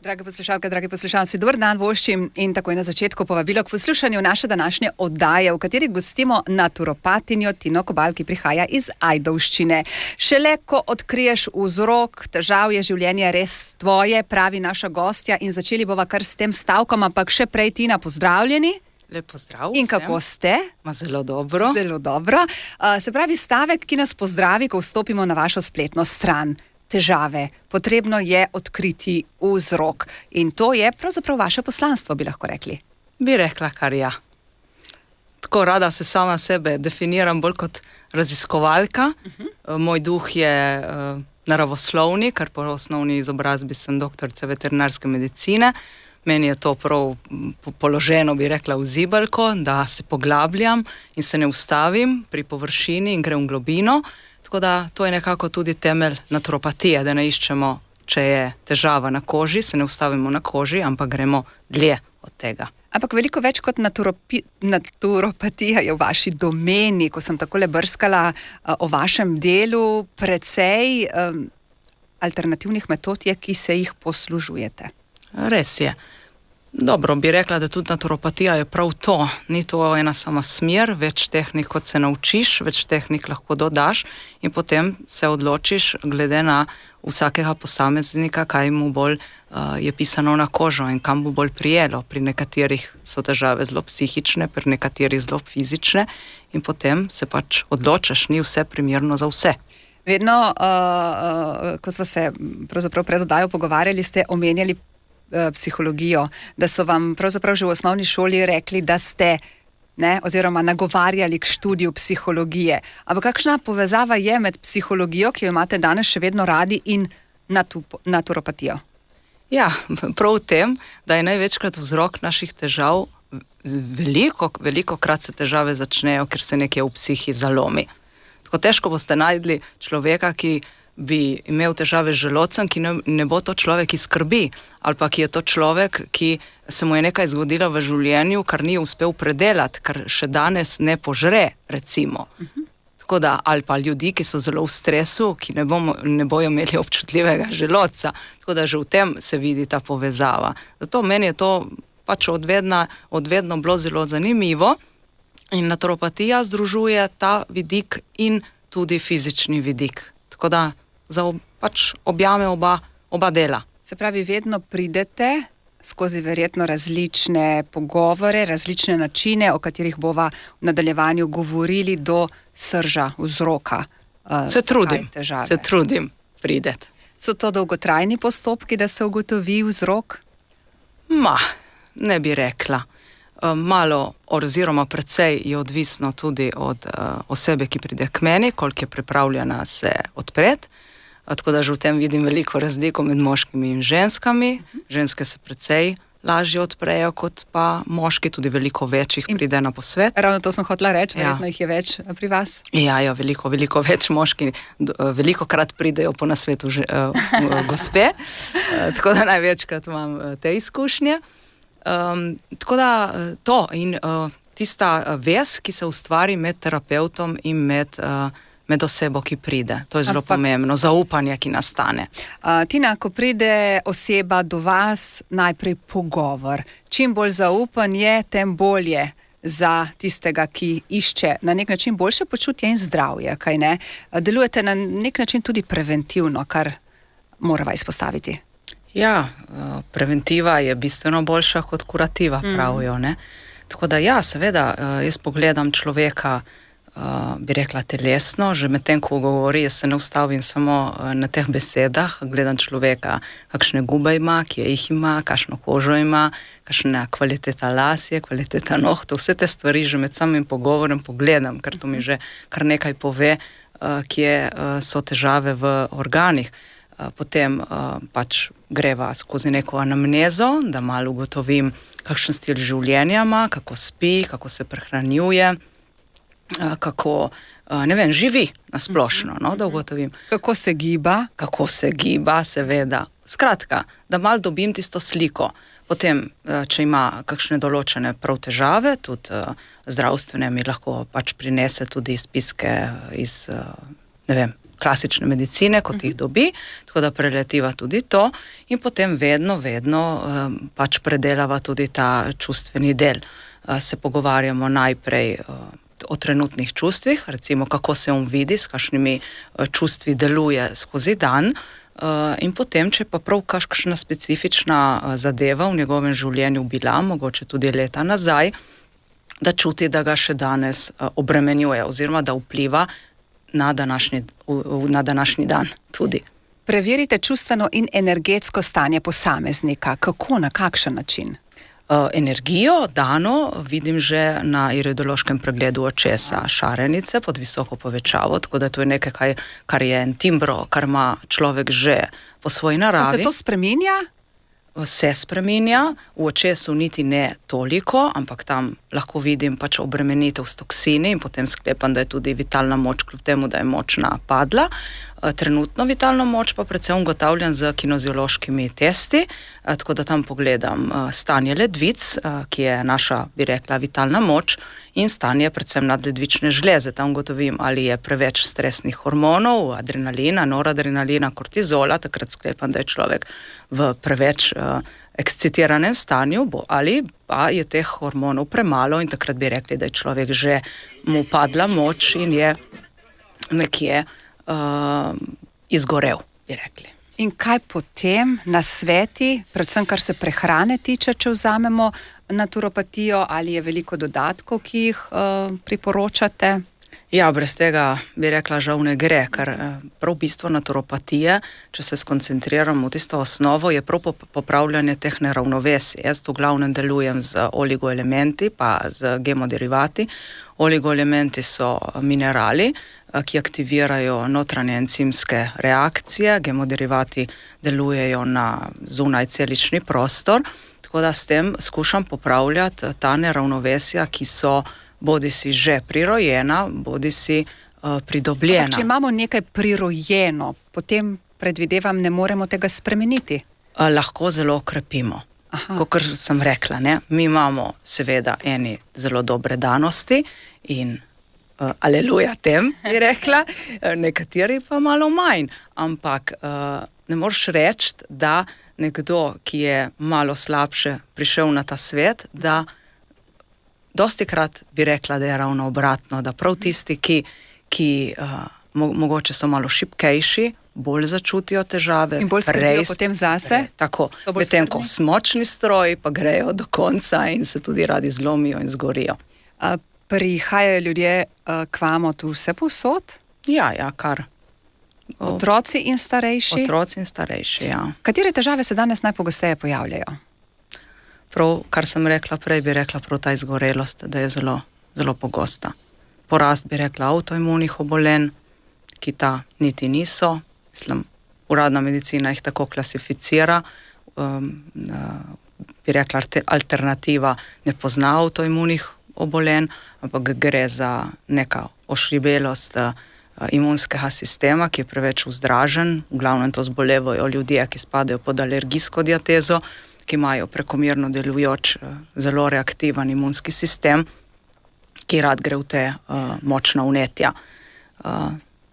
Drage poslušalke, dragi poslušalci, dober dan voščim in takoj na začetku povabilo k poslušanju naše današnje oddaje, v kateri gostimo naturopatinjo Tino Kobal, ki prihaja iz Ajdovščine. Šele ko odkriješ vzrok, težav je življenje res tvoje, pravi naša gostja, in začeli bova kar s tem stavkom, ampak še prej, Tina, pozdravljeni. Lep pozdrav. In kako ste? Zelo dobro. Zelo dobro. Se pravi, stavek, ki nas pozdravi, ko vstopimo na vašo spletno stran. Težave. Potrebno je odkriti vzrok. In to je pravzaprav vaše poslanstvo, bi lahko rekli. Bi rekla kar ja. Tako rada se sama sebe definiram bolj kot raziskovalka. Moj duh je naravoslovni, ker po osnovni izobrazbi sem doktorica veterinarske medicine. Meni je to prav položeno, bi rekla, v zibelko, da se poglabljam in se ne ustavim pri površini in grem v globino. Tako da to je nekako tudi temelj naturopatije, da ne iščemo, če je težava na koži, se ne ustavimo na koži, ampak gremo dlje od tega. Ampak veliko več kot naturopatija je v vaši domeni, ko sem takole brskala o vašem delu, precej alternativnih metod je, ki se jih poslužujete. Res je. Dobro, bi rekla, da tudi naturopatija je prav to. Ni to ena sama smer, več tehnik, kot se naučiš, več tehnik lahko dodaš in potem se odločiš glede na vsakega posameznika, kaj mu bolj je pisano na kožo in kam bo bolj prijelo. Pri nekaterih so težave zelo psihične, pri nekaterih zelo fizične in potem se pač odločiš, ni vse primerno za vse. Vedno, ko smo se pravzaprav pred oddajo pogovarjali, ste omenjali psihologijo, da so vam pravzaprav že v osnovni šoli rekli, da ste, oziroma nagovarjali k študiju psihologije. Ampak kakšna povezava je med psihologijo, ki jo imate danes še vedno radi, in naturopatijo? Ja, prav v tem, da je največkrat vzrok naših težav, velikokrat se težave začnejo, ker se nekje v psihi zalomi. Tako težko boste najdli človeka, ki bi imel težave z želodcem, ki ne bo to človek, ki skrbi, ali pa ki je to človek, ki se mu je nekaj zgodilo v življenju, kar ni uspel predelati, kar še danes ne požre, recimo. Tako da, ali pa ljudi, ki so zelo v stresu, ki ne bojo imeli občutljivega želodca. Tako da že v tem se vidi ta povezava. Zato meni je to pač odvedno bilo zelo zanimivo in naturopatija združuje ta vidik in tudi fizični vidik. Tako da pač objame oba dela. Se pravi, vedno pridete skozi verjetno različne pogovore, različne načine, o katerih bova v nadaljevanju govorili, do srža, vzroka. Se trudim prideti. So to dolgotrajni postopki, da se ugotovi vzrok? Ne bi rekla. Malo oziroma precej je odvisno tudi od osebe, ki pride k meni, koliko je pripravljena se odpreti. Tako da že v tem vidim veliko razliko med moškimi in ženskami. Ženske se precej lažje odprejo kot pa moški, tudi veliko večjih pride na posvet. Ravno to sem hotela reči, verjetno jih je več pri vas. Ja, veliko več moški, velikokrat pridejo po nasvetu gospe, tako da največkrat imam te izkušnje. Tako da to in tista vez, ki se ustvari med terapevtom in med osebo, ki pride. To je zelo pomembno, zaupanje, ki nastane. Tina, ko pride oseba do vas, najprej pogovor. Čim bolj zaupan je, tem bolje za tistega, ki išče na nek način boljše počutje in zdravje, kaj ne? Delujete na nek način tudi preventivno, kar morava izpostaviti. Ja, preventiva je bistveno boljša kot kurativa, pravijo, ne? Tako da ja, seveda, jaz pogledam človeka, bi rekla telesno, že med tem, ko govori, jaz se ne ustavim samo na teh besedah, gledam človeka, kakšne gube ima, kje jih ima, kakšno kožo ima, kakšna kvaliteta las je, kvaliteta nohtov, vse te stvari že med samim pogovorom pogledam, ker to mi že kar nekaj pove, kje so težave v organih. Potem pač greva skozi neko anamnezo, da malo ugotovim, kakšen stil življenja ima, kako spi, kako se prehranjuje, kako, živi nasplošno, da ugotovim. Kako se giba? Kako se giba, seveda. Skratka, da malo dobim tisto sliko. Potem, če ima kakšne določene prav težave, tudi zdravstvene, mi lahko pač prinese tudi izpiske iz, klasične medicine, kot jih dobi, tako da preletiva tudi to in potem vedno pač predelava tudi ta čustveni del. Se pogovarjamo najprej o trenutnih čustvih, recimo kako se on vidi, s kakšnimi čustvi deluje skozi dan, in potem, če pa prav kakšna specifična zadeva v njegovem življenju bila, mogoče tudi leta nazaj, da čuti, da ga še danes obremenjuje oziroma da vpliva na današnji dan tudi. Preverite čustveno in energetsko stanje posameznika. Kako, na kakšen način? Energijo dano vidim že na iridološkem pregledu očesa šarenice pod visoko povečavo, tako da to je nekaj, kar je en timbro, kar ima človek že po svoji naravi. Se to spreminja? Se spreminja, v očesu niti ne toliko, ampak tam lahko vidim pač obremenitev s toksini in potem sklepam, da je tudi vitalna moč, kljub temu, da je močna padla. Trenutno vitalno moč pa predvsem ugotavljam z kineziološkimi testi, tako da tam pogledam stanje ledvic, ki je naša, bi rekla, vitalna moč, in stanje predvsem nadledvične žleze. Tam ugotovim, ali je preveč stresnih hormonov, adrenalina, noradrenalina, kortizola, takrat sklepam, da je človek v preveč ekscitiranem stanju, ali pa je teh hormonov premalo in takrat bi rekli, da je človek že mu padla moč in je nekje izgorel, bi rekli. In kaj potem nasveti, predvsem kar se prehrane tiče, če vzamemo naturopatijo, ali je veliko dodatkov, ki jih priporočate? Ja, brez tega bi rekla, žal ne gre, ker prav bistvo naturopatije, če se skoncentriramo v tisto osnovo, je prav popravljanje teh neravnovesij. Jaz v glavnem delujem z oligoelementi, pa z gemoderivati. Oligoelementi so minerali, ki aktivirajo notranje encimske reakcije, gemoderivati delujejo na zunaj celični prostor, tako da s tem skušam popravljati ta neravnovesja, ki so bodisi že prirojena, bodisi pridobljena. Če imamo nekaj prirojeno, potem predvidevam, ne moremo tega spremeniti. Lahko zelo okrepimo. Kakor sem rekla, ne? Mi imamo seveda eni zelo dobre danosti in aleluja tem, bi rekla, nekateri pa malo manj, ampak ne moreš reči, da nekdo, ki je malo slabše prišel na ta svet, da dostikrat bi rekla, da je ravno obratno, da prav tisti, ki mogoče so malo šibkejši, bolj začutijo težave. In bolj skrbijo potem zase? Tako, medtem ko močni stroji pa grejo do konca in se tudi radi zlomijo in zgorijo. Prihajajo ljudje k vam od vse povsod? Ja, kar. Otroci in starejši? Otroci in starejši, ja. Katere težave se danes najpogosteje pojavljajo? Prav, kar sem rekla prej, bi rekla prav ta izgorelost, da je zelo, zelo pogosta. Porast, bi rekla, avtoimunih obolenj, ki ta niti niso. Mislim, uradna medicina jih tako klasificira. Bi rekla, alternativa ne pozna avtoimunih obolenj, ampak gre za neka ošribelost imunskega sistema, ki je preveč vzdražen. V glavnem to zbolevajo ljudje, ki spadajo pod alergijsko diatezo, ki imajo prekomerno delujoč, zelo reaktiven imunski sistem, ki rad gre v te močna vnetja.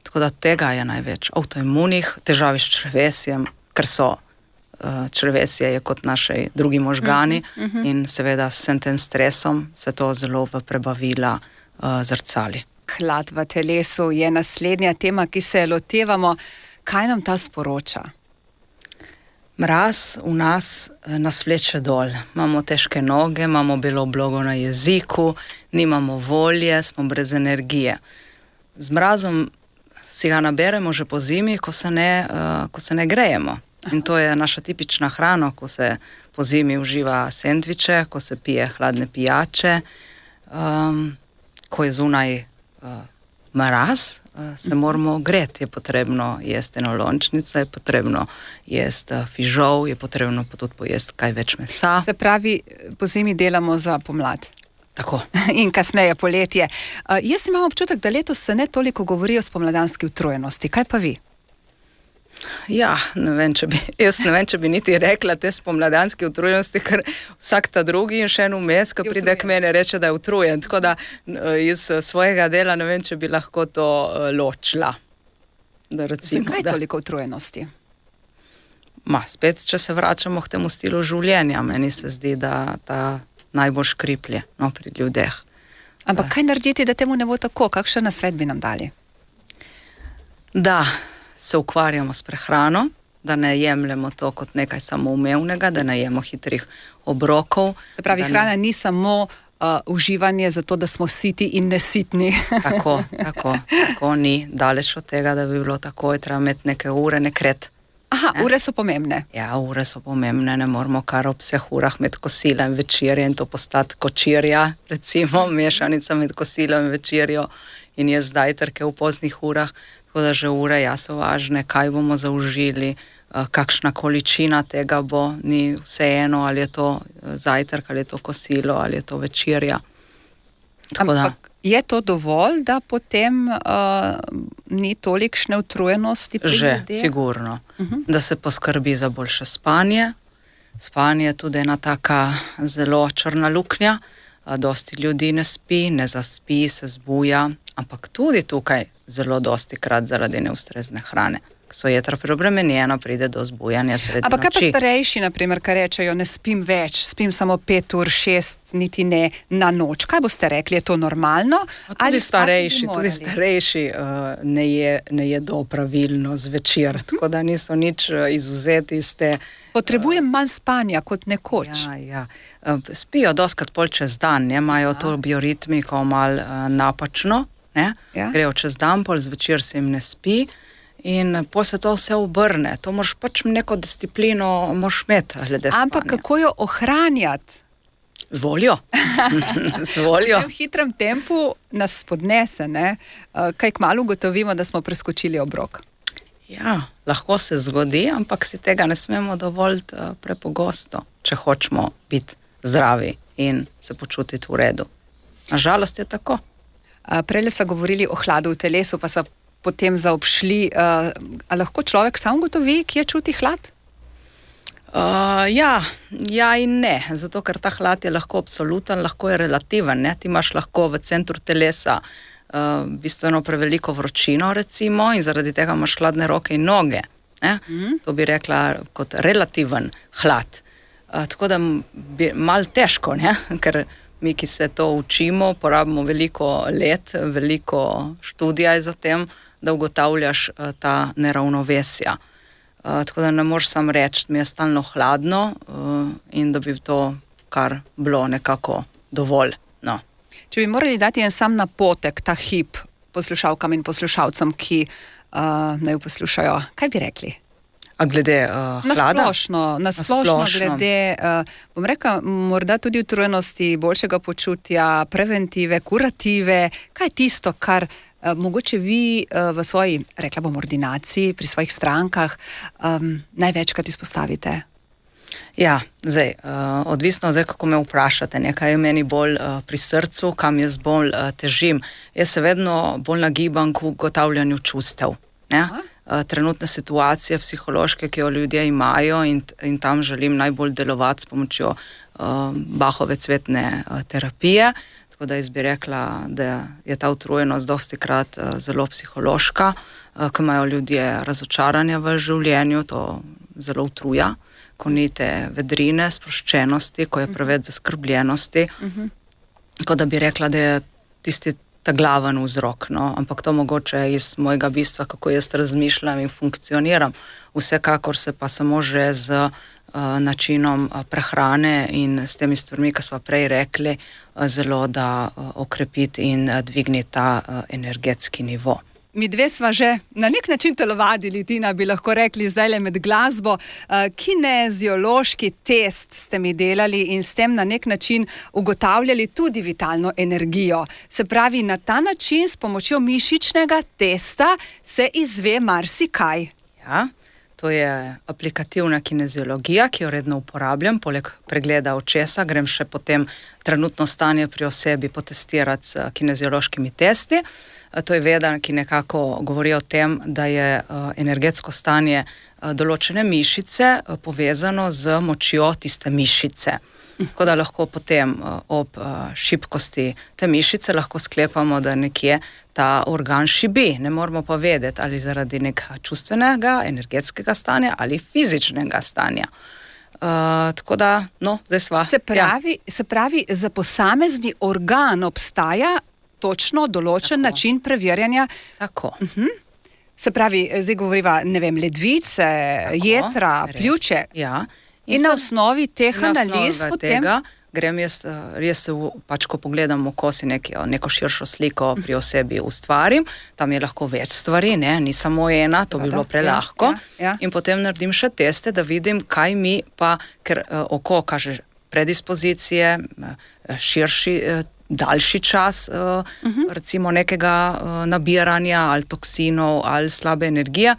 Tako da tega je največ. Avtoimunih, težavi s črevesjem, ker so črevesje je kot naši drugi možgani in seveda s vsem tem stresom se to zelo v prebavila zrcali. Hlad v telesu je naslednja tema, ki se lotevamo. Kaj nam ta sporoča? Mraz v nas vleče dol. Imamo težke noge, imamo belo oblogo na jeziku, nimamo volje, smo brez energije. Z mrazom si ga naberemo že po zimi, ko se ne grejemo. In to je naša tipična hrana, ko se po zimi uživa sendviče, ko se pije hladne pijače, ko je zunaj mraz, se moramo greti. Je potrebno jesti enolončnice, je potrebno jesti fižol, je potrebno tudi pojesti kaj več mesa. Se pravi, po zimi delamo za pomlad. Tako. In kasneje poletje. Jaz imam občutek, da letos se ne toliko govori o spomladanski utrujenosti. Kaj pa vi? Ja, jaz ne vem, če bi niti rekla te spomladanske utrujenosti, ker vsak ta drugi in še en vmes, ko pride k meni, reče, da je utrujen. Tako da iz svojega dela ne vem, če bi lahko to ločila. Zakaj toliko utrujenosti? Spet, če se vračamo k temu stilu življenja, meni se zdi, da ta najbolj škriplje pri ljudeh. Ampak kaj narediti, da temu ne bo tako? Kakšen nasvet bi nam dali? Da se ukvarjamo s prehrano, da ne jemljemo to kot nekaj samoumevnega, da ne jemo hitrih obrokov. Se pravi, hrana ni samo uživanje zato, da smo siti in nesitni. Tako ni. Daleč od tega, da bi bilo tako, je treba imeti neke ure, nekret. Aha, ure so pomembne. Ja, ure so pomembne, ne moramo kar ob vseh urah med kosilem in večerjo in to postati kočirja, recimo, mešanica med kosilem in večerjo in je zajtrke v poznih urah, tako da že ure so važne, kaj bomo zaužili, kakšna količina tega bo, ni vseeno, ali je to zajtrk, ali je to kosilo, ali je to večerja. Ampak je to dovolj, da potem ni tolikšne utrujenosti pri ljudeh? Že, sigurno. Da se poskrbi za boljše spanje. Spanje je tudi ena taka zelo črna luknja. Dosti ljudi ne spi, ne zaspi, se zbuja, ampak tudi tukaj zelo dosti krat zaradi neustrezne hrane. So jetra preobremenjena, pride do zbujanja sredi noči. Ampak kaj pa starejši, naprimer, kaj rečejo, ne spim več, spim samo 5 ur, 6, niti ne na noč. Kaj boste rekli, je to normalno? Tudi starejši ne jedo pravilno zvečer, tako da niso nič izvzeti iz te... Potrebujem manj spanja kot nekoč. Ja. Spijo doskrat pol čez dan, imajo to bioritmiko malo napačno, grejo čez dan, pol zvečer se jim ne spi. In po se to vse obrne. To moraš pač neko disciplino moraš imeti glede spanja. Ampak kako jo ohranjati? Z voljo. Z voljo. V tem hitrem tempu nas spodnese, ne? Kaj kmalu ugotovimo, da smo preskočili obrok. Ja, lahko se zgodi, ampak si tega ne smemo dovoliti prepogosto, če hočemo biti zdravi in se počutiti v redu. Na žalost je tako. Prejle sva govorili o hladu v telesu, pa sva potem zaobšli. A lahko človek sam ugotovi, kje čuti hlad? Ja in ne, zato ker ta hlad je lahko absoluten, lahko je relativen. Ti imaš lahko v centru telesa bistveno preveliko vročino, recimo, in zaradi tega imaš hladne roke in noge. To bi rekla kot relativen hlad. Tako da bi malo težko, ker mi, ki se to učimo, porabimo veliko let, veliko študija je za tem, da ugotavljaš ta neravnovesja. Tako da ne moreš sam reči, mi je stalno hladno in da bi to kar bilo nekako dovolj. No. Če bi morali dati en sam napotek, ta hip poslušalkam in poslušalcem, ki naj poslušajo, kaj bi rekli? A glede hlada? Na splošno glede, bom rekla, morda tudi utrujenosti, boljšega počutja, preventive, kurative. Kaj je tisto, kar mogoče vi v svoji, rekla bom, ordinaciji, pri svojih strankah največkrat izpostavite? Ja, odvisno kako me vprašate, kaj je meni bolj pri srcu, kam jaz bolj težim. Jaz se vedno bolj nagibam k ugotavljanju čustev. Trenutne situacije psihološke, ki jo ljudje imajo in tam želim najbolj delovati s pomočjo Bachove cvetne terapije. Tako da jaz bi rekla, da je ta utrujenost dostikrat zelo psihološka, ko imajo ljudje razočaranja v življenju, to zelo utruja, ko ni te vedrine, sproščenosti, ko je preveč zaskrbljenosti. Tako da bi rekla, da je tisti ta glaven vzrok, ampak to mogoče iz mojega bistva, kako jaz razmišljam in funkcioniram. Vsekakor se pa samo že z načinom prehrane in s temi stvarmi, ki smo prej rekli, zelo da okrepiti in dvigniti ta energetski nivo. Mi dve sva že na nek način telovadili, Tina, bi lahko rekli zdajle med glasbo. Kineziološki test ste mi delali in s tem na nek način ugotavljali tudi vitalno energijo. Se pravi, na ta način s pomočjo mišičnega testa se izve marsikaj. Ja, to je aplikativna kineziologija, ki jo redno uporabljam, poleg pregleda očesa, grem še potem trenutno stanje pri osebi potestirati s kineziološkimi testi. To je veda, ki nekako govori o tem, da je energetsko stanje določene mišice povezano z močjo tiste mišice. Tako da lahko potem ob šibkosti te mišice lahko sklepamo, da nekje ta organ šibi. Ne moramo pa vedeti, ali zaradi nekega čustvenega, energetskega stanja ali fizičnega stanja. Tako da, no, zdaj sva. Se pravi, za posamezni organ obstaja točno določen način preverjanja. Tako. Se pravi, zdaj govoriva, ne vem, ledvice, jetra, pljuče. Ja. In na osnovi teh analiz potem... Grem jaz pač, ko pogledam v kosi neko širšo sliko pri osebi ustvarim, tam je lahko več stvari, ni samo ena, to bi bilo prelahko. In potem naredim še teste, da vidim, kaj mi pa, ker oko kaže predispozicije, širši, daljši čas, recimo nekega nabiranja ali toksinov ali slabe energije.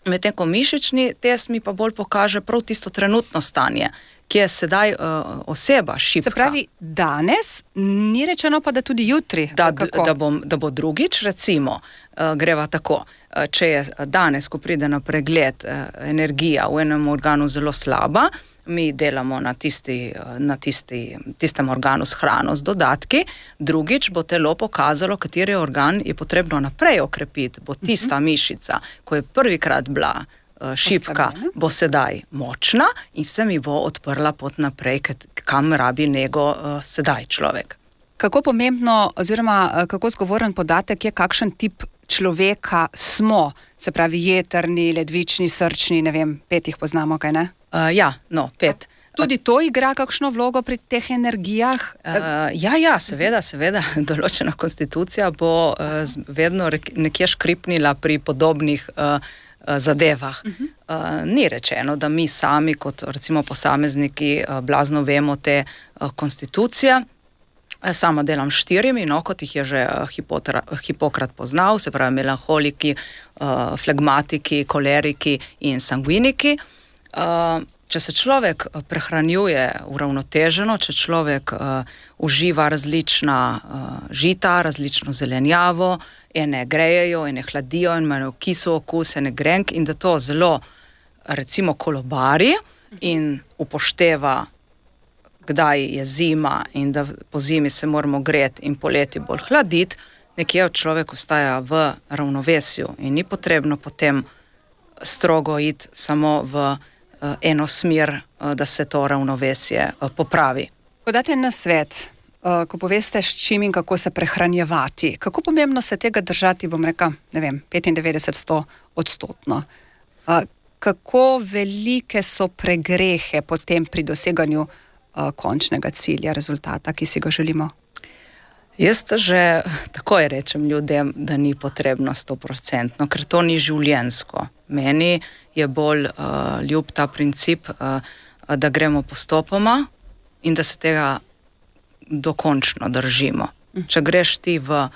Medtem ko mišični test mi pa bolj pokaže prav tisto trenutno stanje, ki je sedaj oseba šibka. Se pravi, danes, ni rečeno pa, da tudi jutri. Da bo drugič, recimo, greva tako. Če je danes, ko pride na pregled, energija v enem organu zelo slaba, mi delamo na tistem organu s hrano, z dodatki, drugič bo telo pokazalo, kateri organ je potrebno naprej okrepiti, bo tista mišica, ko je prvikrat bila šibka, bo sedaj močna in se mi bo odprla pot naprej, kam rabi nego sedaj človek. Kako pomembno oziroma kako zgovoren podatek je, kakšen tip človeka smo, se pravi jetrni, ledvični, srčni, ne vem, 5 jih poznamo, kaj ne? 5. Tudi to igra kakšno vlogo pri teh energijah? Seveda, določena konstitucija bo vedno nekje škripnila pri podobnih zadevah. Ni rečeno, da mi sami kot recimo posamezniki blazno vemo te konstitucije. Sama delam 4, kot jih je že Hipokrat poznal, se pravi melanholiki, flegmatiki, koleriki in sangviniki. Če se človek prehranjuje uravnoteženo, če človek uživa različna žita, različno zelenjavo, ene grejejo, ene hladijo, in imajo kisel okus, ene grenk, in da to zelo recimo kolobari in upošteva, kdaj je zima in da po zimi se moramo greti in poleti bolj hladiti, nekje človek ostaja v ravnovesju in ni potrebno potem strogo iti samo v eno smer, da se to ravnovesje popravi. Ko date na svet, ko poveste, s čim in kako se prehranjevati, kako pomembno se tega držati, bom rekla, ne vem, 95-100%. Kako velike so pregrehe potem pri doseganju končnega cilja, rezultata, ki si ga želimo? Jaz že takoj rečem ljudem, da ni potrebno 100%, ker to ni življenjsko. Meni je bolj ljub ta princip, da gremo postopoma in da se tega dokončno držimo. Če greš ti v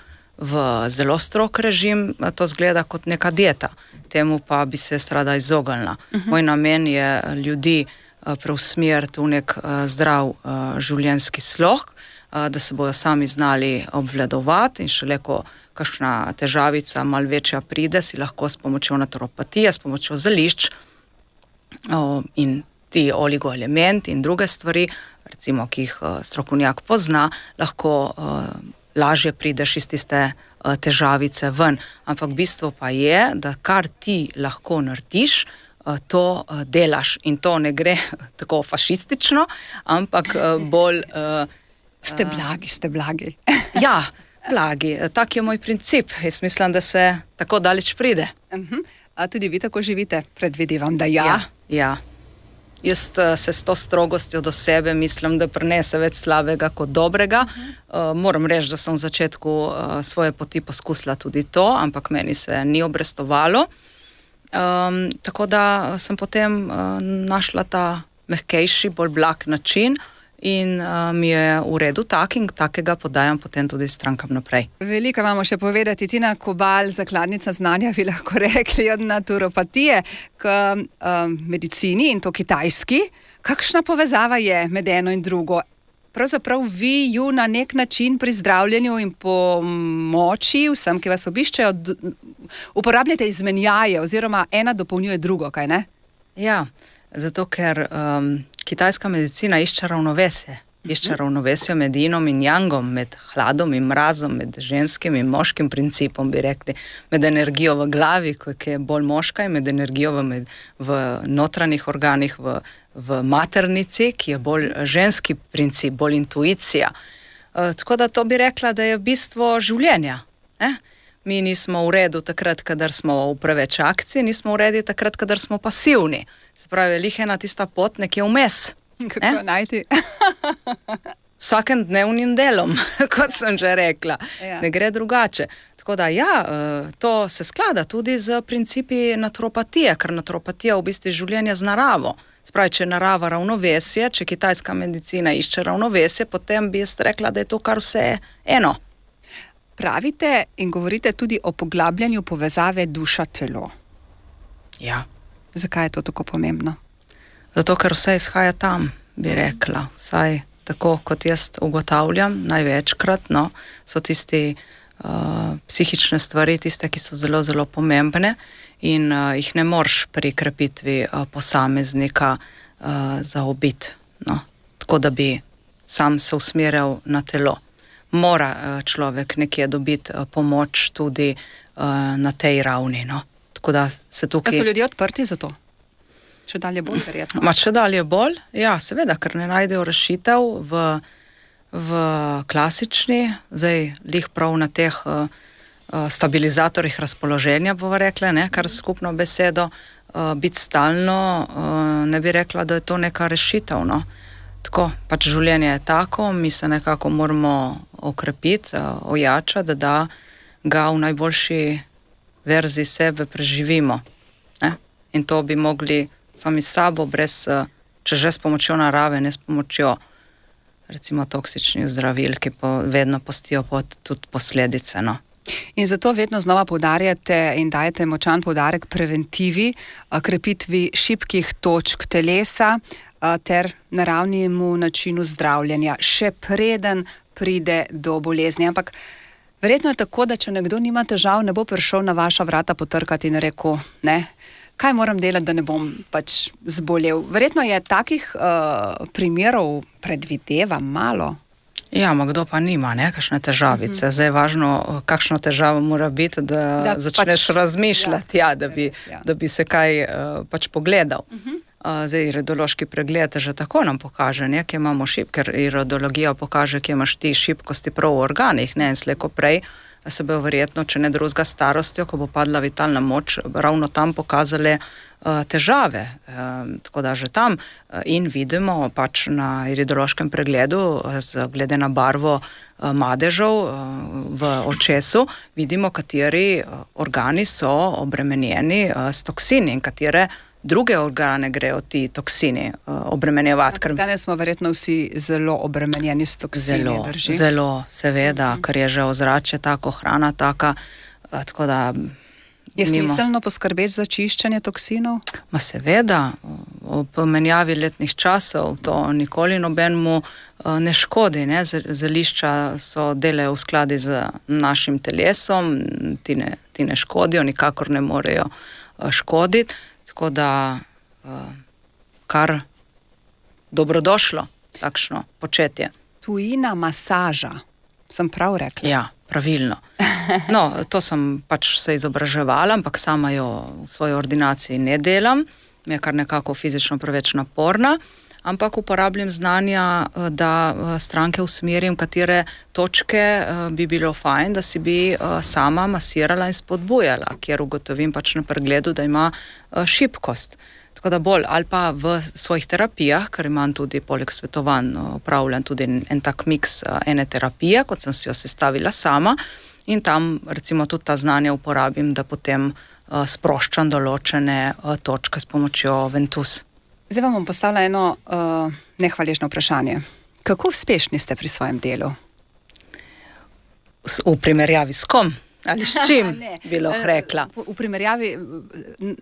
zelo strog režim, to zgleda kot neka dieta. Temu pa bi se rada izognila. Moj namen je ljudi preusmeriti v nek zdrav življenjski slog, da se bojo sami znali obvladovati in šele ko kakšna težavica malo večja pride, si lahko s pomočjo naturopatije, s pomočjo zelišč in ti oligoelementi in druge stvari, recimo, ki jih strokovnjak pozna, lahko lažje prideš iz tiste težavice ven. Ampak bistvo pa je, da kar ti lahko narediš, to delaš in to ne gre tako fašistično, ampak bolj... Ste blagi. Ja, blagi. Tak je moj princip. Jaz mislim, da se tako daleč pride. A tudi vi tako živite? Predvidevam, da ja. Ja. Jaz se s to strogostjo do sebe mislim, da prinese več slabega kot dobrega. Moram reči, da sem v začetku svoje poti poskusila tudi to, ampak meni se ni obrestovalo. Tako da sem potem našla ta mehkejši, bolj blag način, in mi je v redu tak in takega podajam potem tudi strankam naprej. Veliko imamo še povedati. Tina Kobal, zakladnica znanja, bi lahko rekli, od naturopatije k medicini in to kitajski. Kakšna povezava je med eno in drugo? pravzaprav vi ju na nek način pri zdravljenju in pomoči vsem, ki vas obiščejo, uporabljate izmenjaje oziroma ena dopolnjuje drugo, kaj ne? Ja, zato ker kitajska medicina išče ravnovesje. Išče ravnovesje med inom in jangom, med hladom in mrazom, med ženskim in moškim principom, bi rekli, med energijo v glavi, ki je bolj moška, in med energijo v notranjih organih, v maternici, ki je bolj ženski princip, bolj intuicija. Tako da to bi rekla, da je bistvo življenja. Mi nismo v redu takrat, kadar smo v preveč akciji, nismo v redu takrat, kadar smo pasivni. Se pravi, lih ena tista pot nekje vmes. Kako najti? Vsakem dnevnim delom, kot sem že rekla. Ja. Ne gre drugače. Tako da to se sklada tudi z principi naturopatije, ker naturopatija v bistvu življenje z naravo. Spravi, če je narava ravnovesje, če kitajska medicina išče ravnovesje, potem bi jaz rekla, da je to kar vse eno. Pravite in govorite tudi o poglabljanju povezave duša-telo. Ja. Zakaj je to tako pomembno? Zato, ker vse izhaja tam, bi rekla. Vsaj tako, kot jaz ugotavljam, največkrat, so tisti psihične stvari, tiste, ki so zelo, zelo pomembne in jih ne moreš pri krepitvi posameznika zaobiti. Tako, da bi sam se usmerjal na telo. Mora človek nekje dobiti pomoč tudi na tej ravni. Tako da se tukaj... Pa so ljudje odprti za to? Še dalje bolj, verjetno. Še dalje bolj, ja, seveda, ker ne najdejo rešitev v klasični, zdaj lih prav na teh stabilizatorjih razpoloženja, bova rekla, kar skupno besedo, biti stalno, ne bi rekla, da je to neka rešitev, Tako, pač življenje je tako, mi se nekako moramo okrepiti, ojačati, da ga v najboljši verziji sebe preživimo. In to bi mogli sami s sabo, če že s pomočjo narave, ne s pomočjo recimo toksičnih zdravil, ki vedno pustijo tudi posledice. In zato vedno znova poudarjate in dajete močan poudarek preventivi, krepitvi šibkih točk telesa ter naravnemu načinu zdravljenja, še preden pride do bolezni. Ampak verjetno je tako, da če nekdo nima težav, ne bo prišel na vaša vrata potrkati in rekel, kaj moram delati, da ne bom pač zbolel. Verjetno je takih primerov, predvidevam, malo. Ja, kdo pa nima, kakšne težavice. Zdaj je važno, kakšna težava mora biti, da začneš razmišljati, da bi se kaj pač pogledal. Zdaj, iridološki pregled že tako nam pokaže, kje imamo ker iridologija pokaže, kje imaš ti šibkosti prav v organih, in slejko prej se bo verjetno, če ne drugega starostjo, ko bo padla vitalna moč, ravno tam pokazale težave. Tako da že tam in vidimo pač na iridološkem pregledu, glede na barvo madežev v očesu, vidimo, kateri organi so obremenjeni s toksini in katere druge organe grejo ti toksini obremenjevati. Danes smo verjetno vsi zelo obremenjeni s toksini, drži? Zelo, seveda, ker je že ozračje tako, hrana taka, tako da... Je smiselno poskrbeti za čiščenje toksinov? Seveda, ob menjavi letnih časov to nikoli nobenemu ne škodi. Zelišča so delajo v skladi z našim telesom, ti ne škodijo, nikakor ne morejo škoditi. Tako da kar dobrodošlo takšno početje. Tujina masaža, sem prav rekla? Ja, pravilno. To sem pač se izobraževala, ampak sama jo v svoji ordinaciji ne delam, mi je kar nekako fizično preveč naporna, ampak uporabljam znanja, da stranke usmerim, katere točke bi bilo fajn, da si bi sama masirala in spodbujala, kjer ugotovim pač na pregledu, da ima šibkost. Tako da bolj, ali pa v svojih terapijah, ker imam tudi poleg svetovanj, upravljam tudi en tak miks ene terapije, kot sem si jo sestavila sama, in tam recimo tudi ta znanja uporabim, da potem sproščam določene točke s pomočjo Ventus. Zdaj vam bom postavila eno nehvaležno vprašanje. Kako uspešni ste pri svojem delu? V primerjavi s kom? Ali s čim bi lahko rekla? V primerjavi,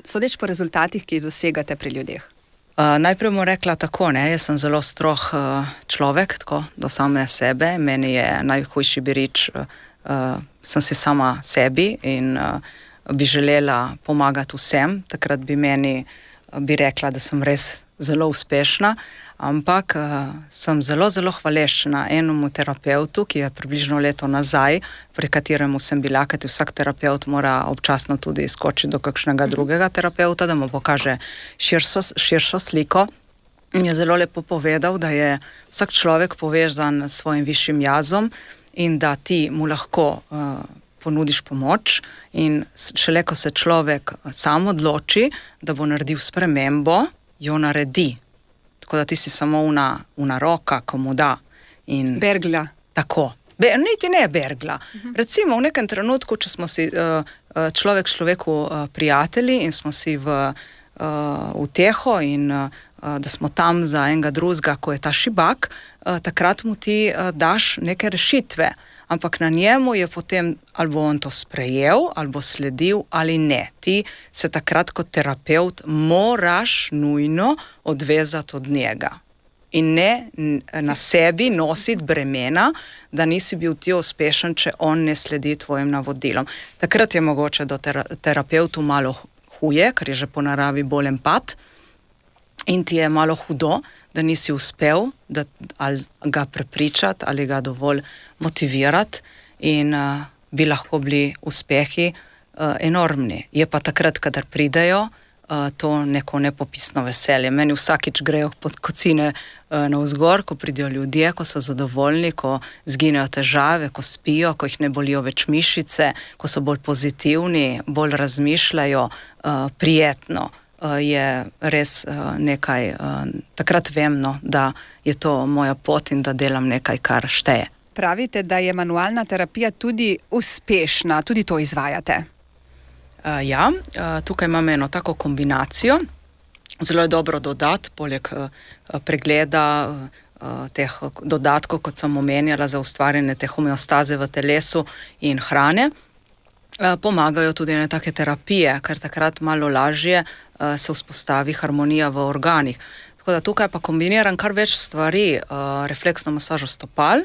sodeč po rezultatih, ki jih dosegate pri ljudeh. Najprej bom rekla tako, ne, jaz sem zelo strog človek, tako do same sebe. Meni je najhujši birič, sem si sama sebi in bi želela pomagati vsem. Takrat bi rekla, da sem res zelo uspešna, ampak sem zelo, zelo hvaležna enemu terapeutu, ki je približno leto nazaj, pri kateremu sem bila, kajti vsak terapeut mora občasno tudi skočiti do kakšnega drugega terapeuta, da mu pokaže širšo sliko. In je zelo lepo povedal, da je vsak človek povezan s svojim višjim jazom in da ti mu lahko ponudiš pomoč in šele, ko se človek sam odloči, da bo naredil spremembo, jo naredi. Tako da ti si samo una roka, ko mu da. In bergla. Tako. Niti ne bergla. Recimo v nekem trenutku, če smo si človek človeku prijatelji in smo si v uteho in da smo tam za enega drugega, ko je ta šibak, takrat mu ti daš neke rešitve. Ampak na njemu je potem, ali bo on to sprejel, ali bo sledil, ali ne. Ti se takrat kot terapeut moraš nujno odvezati od njega. In ne na sebi nositi bremena, da nisi bil ti uspešen, če on ne sledi tvojim navodilom. Takrat je mogoče do terapeutu malo huje, ker je že po naravi bolj empat, in ti je malo hudo, da nisi uspel, ali ga prepričati, ali ga dovolj motivirati in bi lahko bili uspehi enormni. Je pa takrat, kadar pridejo, to neko nepopisno veselje. Meni vsakič grejo pod kocine navzgor, ko pridejo ljudje, ko so zadovoljni, ko zginejo težave, ko spijo, ko jih ne bolijo več mišice, ko so bolj pozitivni, bolj razmišljajo, prijetno. Je res nekaj, takrat vem, no, da je to moja pot in da delam nekaj, kar šteje. Pravite, da je manualna terapija tudi uspešna, tudi to izvajate? Ja, tukaj imam eno tako kombinacijo. Zelo je dobro dodati, poleg pregleda teh dodatkov, kot sem omenjala, za ustvarjanje te homeostaze v telesu in hrane. Pomagajo tudi ene take terapije, ker takrat malo lažje se vzpostavi harmonija v organih. Tako da tukaj pa kombiniram kar več stvari, refleksno masažo stopal,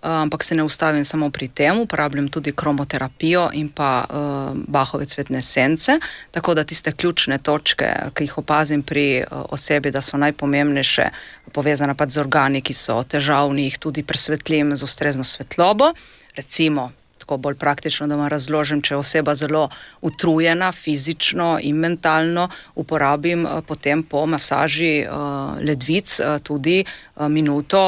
ampak se ne ustavim samo pri tem, uporabljam tudi kromoterapijo in pa Bachove cvetne esence, tako da tiste ključne točke, ki jih opazim pri osebi, da so najpomembnejše, povezane pa z organi, ki so težavni, jih tudi presvetlim z ustrezno svetlobo. Recimo, tako bolj praktično, da vam razložim, če je oseba zelo utrujena fizično in mentalno, uporabim potem po masaži ledvic tudi minuto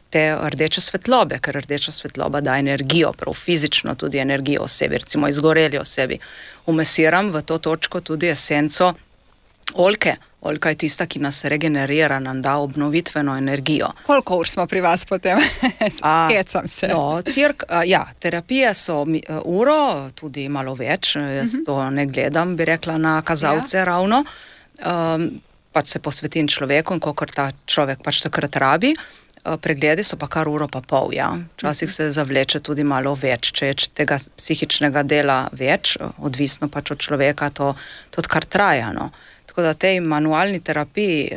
te rdeče svetlobe, ker rdeča svetloba da energijo, prav fizično tudi energijo osebi, recimo izgoreli osebi. Umesiram v to točko tudi esenco oljke. Oljka je tista, ki nas regenerira, nam da obnovitveno energijo. Koliko ur smo pri vas potem? Hecam se. No, terapije so uro, tudi malo več, jaz to ne gledam, bi rekla, na kazalce ravno. Pač se posvetim človeku in kolikor ta človek pač takrat rabi. Pregledi so pa kar uro pa pol, ja. Včasih se zavleče tudi malo več, če je tega psihičnega dela več, odvisno pač od človeka, to kar traja, no. Tako da tej manualni terapiji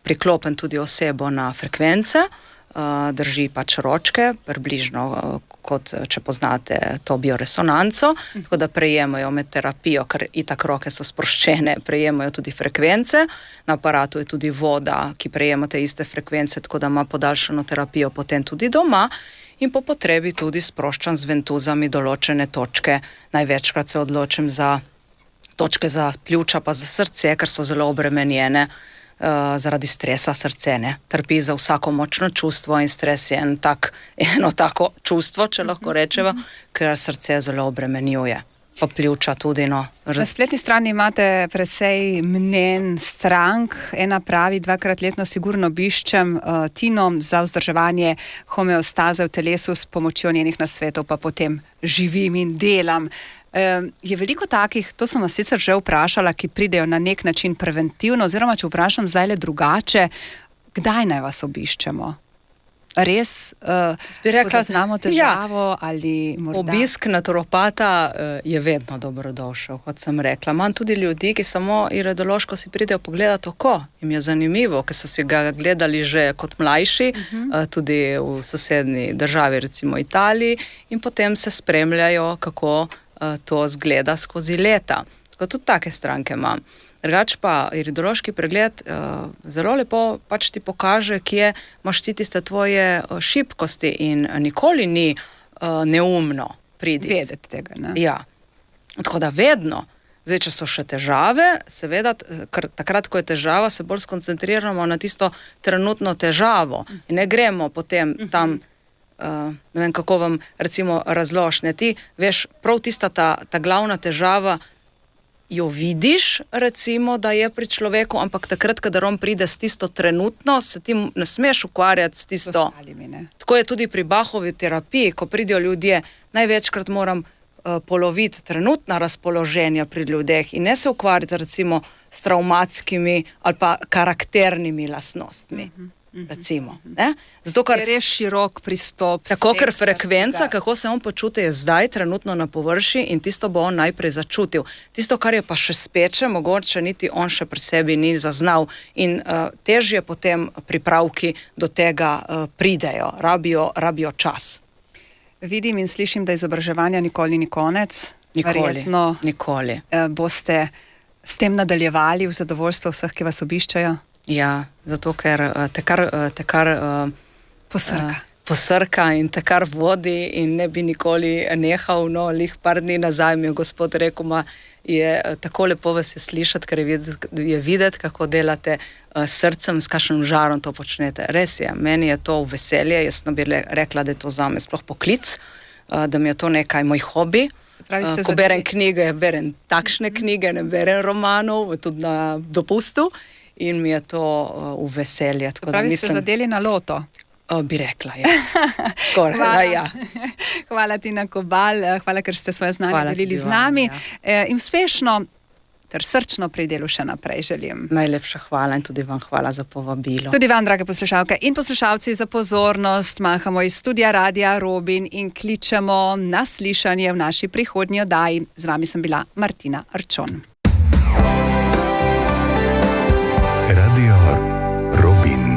priklopim tudi osebo na frekvence, drži pač ročke, približno kot če poznate to bioresonanco, tako da prejemajo med terapijo, ker itak roke so sproščene, prejemajo tudi frekvence, na aparatu je tudi voda, ki prejema te iste frekvence, tako da ima podaljšano terapijo potem tudi doma in po potrebi tudi sproščam z ventuzami določene točke. Največkrat se odločim za točke za pljuča pa za srce, ker so zelo obremenjene zaradi stresa srce, ne. Trpi za vsako močno čustvo in stres je eno tako čustvo, če lahko rečeva, ker srce zelo obremenjuje. Pa pljuča tudi, no. Na spletni strani imate precej mnenj strank. Ena pravi, 2-krat letno sigurno obiščem Tino za vzdrževanje homeostaze v telesu s pomočjo njenih nasvetov, pa potem živim in delam. Je veliko takih, to sem vas sicer že vprašala, ki pridejo na nek način preventivno, oziroma če vprašam zdaj le drugače, kdaj naj vas obiščemo? res poznamo težavo ali morda... Obisk naturopata je vedno dobrodošel, kot sem rekla. Imam tudi ljudi, ki samo iridološko si pridejo pogledati oko. Jim je zanimivo, ker so si ga gledali že kot mlajši, tudi v sosednji državi, recimo Italiji, in potem se spremljajo, kako to zgleda skozi leta. Tako tudi take stranke imam. Drugač pa iridološki pregled zelo lepo pač ti pokaže, kje imaš ti tiste tvoje šibkosti in nikoli ni neumno priditi. Vedeti tega, ne? Ja. Tako da vedno. Zdaj, če so še težave, seveda, ker takrat, ko je težava, se bolj skoncentriramo na tisto trenutno težavo in ne gremo potem tam, ne vem, kako vam recimo razložne. Ti veš, prav tista ta glavna težava jo vidiš, recimo, da je pri človeku, ampak takrat, kadar on pride s tisto trenutno, se ti ne smeš ukvarjati s tisto. Tako je tudi pri Bachovi terapiji, ko pridejo ljudje, največkrat moram poloviti trenutna razpoloženja pri ljudeh in ne se ukvarjati recimo s travmatskimi ali pa karakternimi lastnostmi. Recimo, ne? Zato, ker je res širok pristop. Tako, ker frekvenca, kako se on počuti, je zdaj trenutno na površji in tisto bo on najprej začutil. Tisto, kar je pa še speče, mogoče niti on še pri sebi ni zaznal in težje potem pripravki do tega pridejo, rabijo čas. Vidim in slišim, da izobraževanja nikoli ni konec. Nikoli. Boste s tem nadaljevali v zadovoljstvo vseh, ki vas obiščajo? Ja, zato ker te kar posrka in te kar vodi in ne bi nikoli nehal. No, lih par dni nazaj mi je gospod rekel, je tako lepo vas je slišati, ker je videti, kako delate s srcem, s kakšnim žarom to počnete. Res je, meni je to veselje, jaz ne bi rekla, da je to zame sploh poklic, da mi je to nekaj moj hobi. Ko berem knjige, berem takšne knjige, ne berem romanov, tudi na dopustu. In mi je to v veselje. Pravi, ste zadeli na loto? Bi rekla, ja. Skoraj, ja. Hvala, Tina Kobal, hvala, ker ste svoje znanje delili z nami. Ja. In uspešno ter srčno pri delu še naprej želim. Najlepša hvala in tudi vam hvala za povabilo. Tudi vam, drage poslušalke in poslušalci, za pozornost. Mahamo iz studia Radia Robin in kličemo na slišanje v naši prihodnji oddaji. Z vami sem bila Martina Arčon. Radio Robin.